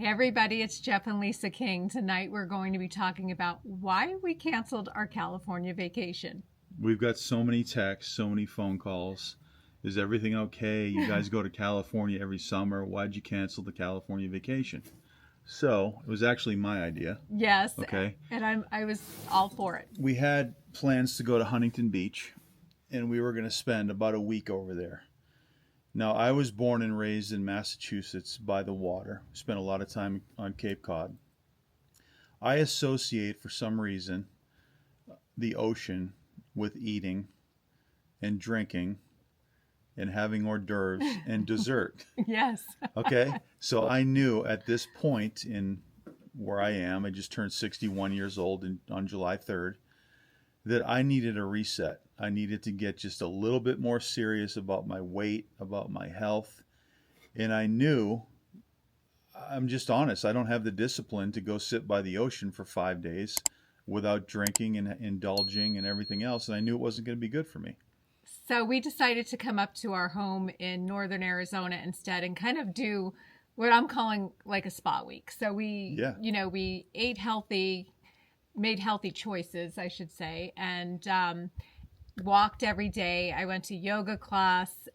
Hey everybody, it's Jeff and Lisa King. Tonight we're going to be talking about why we canceled our California vacation. We've got so many texts, so many phone calls. Is everything okay? You guys go to California every summer. Why'd you cancel the California vacation? So it was actually my idea. Yes, Okay. and I was all for it. We had plans to go to Huntington Beach, and we were going to spend about a week over there. Now, I was born and raised in Massachusetts by the water. Spent a lot of time on Cape Cod. I associate, for some reason, the ocean with eating and drinking and having hors d'oeuvres and dessert. Yes. Okay? So I knew at this point in where I am, I just turned 61 years old on July 3rd, that I needed a reset. I needed to get just a little bit more serious about my weight, about my health. And I knew, I'm just honest, I don't have the discipline to go sit by the ocean for 5 days without drinking and indulging and everything else. And I knew it wasn't going to be good for me. So we decided to come up to our home in northern Arizona instead and kind of do what I'm calling like a spa week. So we ate healthy, made healthy choices, I should say, and walked every day. I went to yoga class.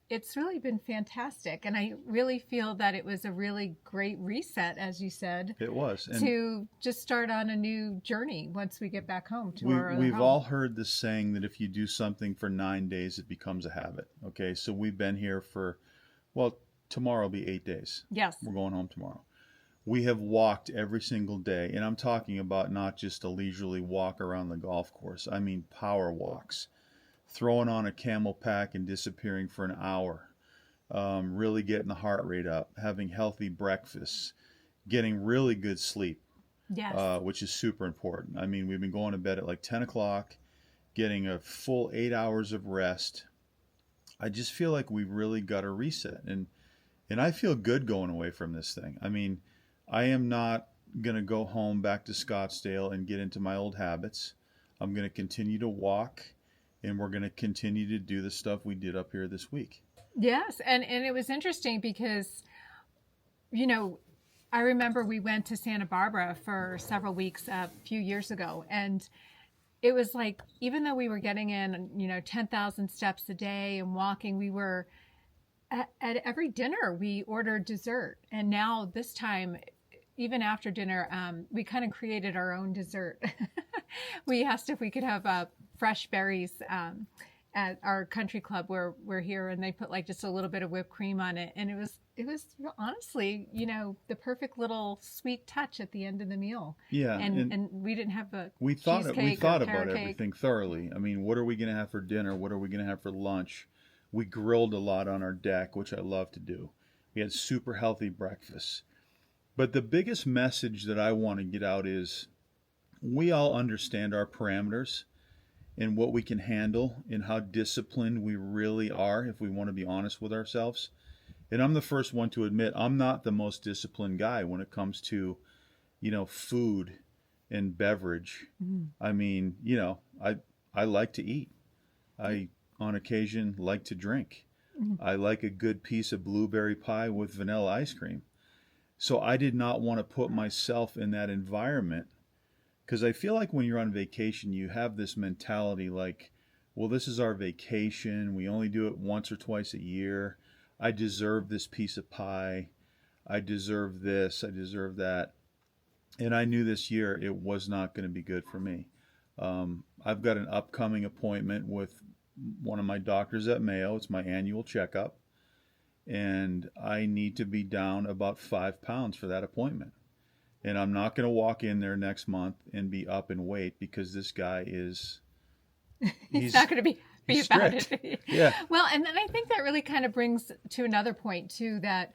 It's really been fantastic. And I really feel that it was a really great reset, as you said. It was. And to just start on a new journey once we get back home to our other we've home. all heard this saying that if you do something for 9 days, it becomes a habit. Okay, so we've been here for, well, tomorrow will be 8 days. Yes. We're going home tomorrow. We have walked every single day, and I'm talking about not just a leisurely walk around the golf course. I mean power walks, throwing on a camel pack and disappearing for an hour, really getting the heart rate up, having healthy breakfasts, getting really good sleep, Yes. which is super important. I mean, we've been going to bed at like 10 o'clock, getting a full 8 hours of rest. I just feel like we've really got a reset, and I feel good going away from this thing. I mean, I am not going to go home back to Scottsdale and get into my old habits. I'm going to continue to walk, and we're going to continue to do the stuff we did up here this week. Yes. And it was interesting because, I remember we went to Santa Barbara for several weeks a few years ago. And it was like, even though we were getting in, 10,000 steps a day and walking, we were at every dinner, we ordered dessert. And now this time, even after dinner, we kind of created our own dessert. We asked if we could have fresh berries at our country club where we're here, and they put like just a little bit of whipped cream on it. And it was honestly, the perfect little sweet touch at the end of the meal. Yeah. And we didn't have a we thought about carrot cake. everything thoroughly. I mean, what are we going to have for dinner? What are we going to have for lunch? We grilled a lot on our deck, which I love to do. We had super healthy breakfasts. But the biggest message that I want to get out is we all understand our parameters and what we can handle and how disciplined we really are if we want to be honest with ourselves. And I'm the first one to admit I'm not the most disciplined guy when it comes to, food and beverage. Mm. I mean, I like to eat. I, on occasion, like to drink. Mm. I like a good piece of blueberry pie with vanilla ice cream. So I did not want to put myself in that environment, because I feel like when you're on vacation, you have this mentality like, well, this is our vacation. We only do it once or twice a year. I deserve this piece of pie. I deserve this. I deserve that. And I knew this year it was not going to be good for me. I've got an upcoming appointment with one of my doctors at Mayo. It's my annual checkup. And I need to be down about 5 pounds for that appointment. And I'm not going to walk in there next month and be up in weight, because this guy is... He's not going to be happy about it. Yeah. Well, and then I think that really kind of brings to another point, too, that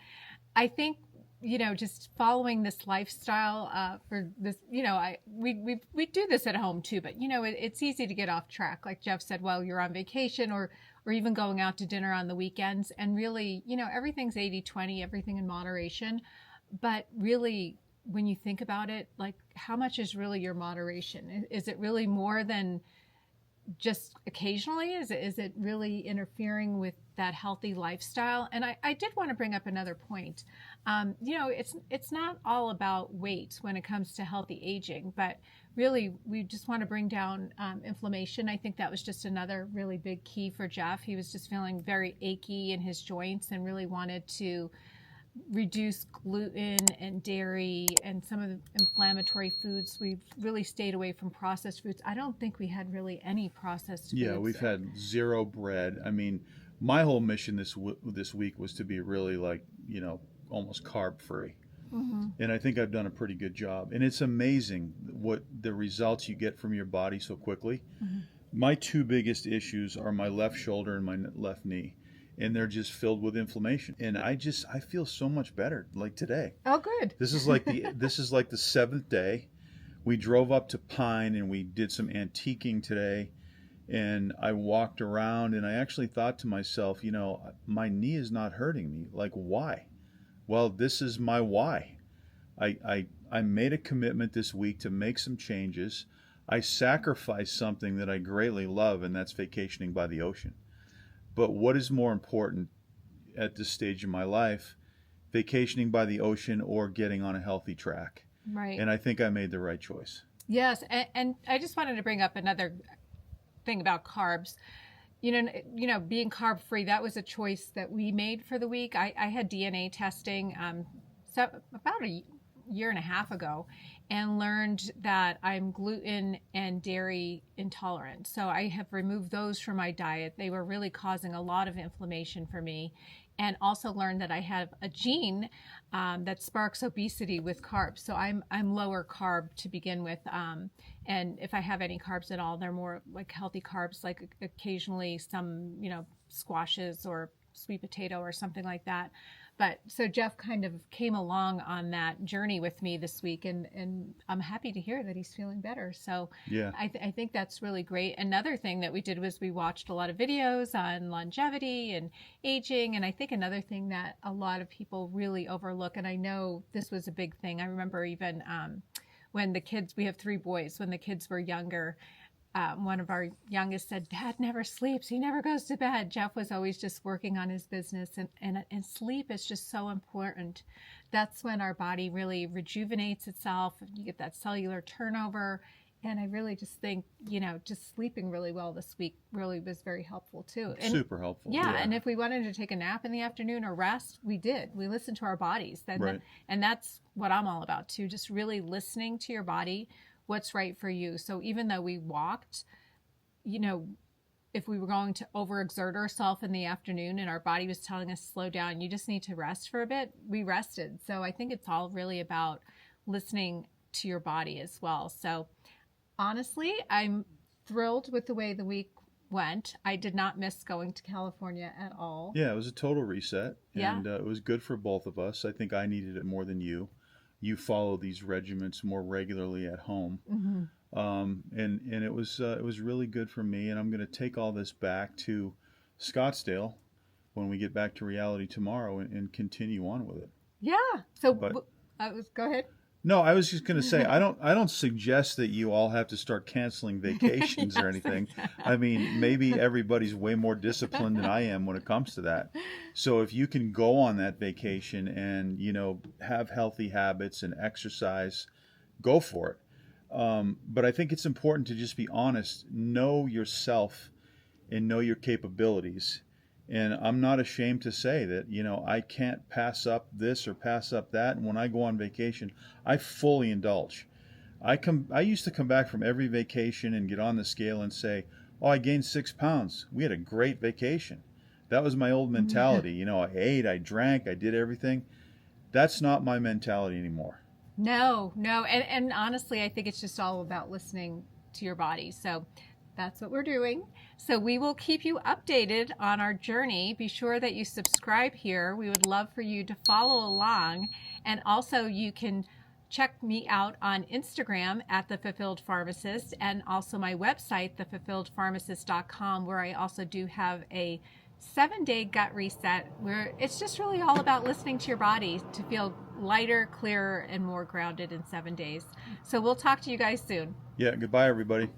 I think, just following this lifestyle for this, we do this at home, too. But, it's easy to get off track. Like Jeff said, while you're on vacation or even going out to dinner on the weekends. And really, everything's 80-20, everything in moderation. But really, when you think about it, like, how much is really your moderation? Is it really more than just occasionally? Is it really interfering with that healthy lifestyle? And I did want to bring up another point. It's not all about weight when it comes to healthy aging, but really we just want to bring down inflammation. I think that was just another really big key for Jeff. He was just feeling very achy in his joints and really wanted to reduce gluten and dairy and some of the inflammatory foods. We've really stayed away from processed foods. I don't think we had really any processed foods. Yeah, we've had zero bread. I mean, my whole mission this week was to be really like, almost carb free. Mm-hmm. And I think I've done a pretty good job. And it's amazing what the results you get from your body so quickly. Mm-hmm. My two biggest issues are my left shoulder and my left knee. And they're just filled with inflammation. And I feel so much better like today. Oh, good. This is like the seventh day. We drove up to Pine and we did some antiquing today. And I walked around and I actually thought to myself, my knee is not hurting me. Like, why? Well, this is my why. I made a commitment this week to make some changes. I sacrificed something that I greatly love, and that's vacationing by the ocean. But what is more important at this stage of my life, vacationing by the ocean or getting on a healthy track? Right. And I think I made the right choice. Yes, and I just wanted to bring up another thing about carbs. Being carb free, that was a choice that we made for the week. I had DNA testing about a year and a half ago and learned that I'm gluten and dairy intolerant. So I have removed those from my diet. They were really causing a lot of inflammation for me. And also learned that I have a gene that sparks obesity with carbs. So I'm lower carb to begin with. And if I have any carbs at all, they're more like healthy carbs, like occasionally some, squashes or sweet potato or something like that. But so Jeff kind of came along on that journey with me this week, and I'm happy to hear that he's feeling better. So yeah, I think that's really great. Another thing that we did was we watched a lot of videos on longevity and aging. And I think another thing that a lot of people really overlook, and I know this was a big thing. I remember even when the kids, we have 3 boys, when the kids were younger, one of our youngest said, "Dad never sleeps. He never goes to bed." Jeff was always just working on his business, and sleep is just so important. That's when our body really rejuvenates itself. You get that cellular turnover. And I really just think, just sleeping really well this week really was very helpful too. And super helpful. Yeah, and if we wanted to take a nap in the afternoon or rest, we did. We listened to our bodies. Right. And that's what I'm all about too, just really listening to your body, what's right for you. So even though we walked, if we were going to overexert ourselves in the afternoon and our body was telling us slow down, you just need to rest for a bit, we rested. So I think it's all really about listening to your body as well. So honestly, I'm thrilled with the way the week went. I did not miss going to California at all. Yeah, it was a total reset. Yeah. And it was good for both of us. I think I needed it more than you. You follow these regimens more regularly at home. Mm-hmm. And it was really good for me. And I'm going to take all this back to Scottsdale when we get back to reality tomorrow and continue on with it. Yeah. So But- go ahead. No, I was just going to say, I don't suggest that you all have to start canceling vacations or anything. I mean, maybe everybody's way more disciplined than I am when it comes to that. So if you can go on that vacation and, have healthy habits and exercise, go for it. But I think it's important to just be honest, know yourself and know your capabilities. And I'm not ashamed to say that, I can't pass up this or pass up that. And when I go on vacation, I fully indulge. I used to come back from every vacation and get on the scale and say, "Oh, I gained 6 pounds. We had a great vacation." That was my old mentality. I ate, I drank, I did everything. That's not my mentality anymore. No. And honestly, I think it's just all about listening to your body. So that's what we're doing. So we will keep you updated on our journey. Be sure that you subscribe here. We would love for you to follow along. And also you can check me out on Instagram at The Fulfilled Pharmacist, and also my website, thefulfilledpharmacist.com, where I also do have a 7-day gut reset where it's just really all about listening to your body to feel lighter, clearer, and more grounded in 7 days. So we'll talk to you guys soon. Yeah, goodbye, everybody.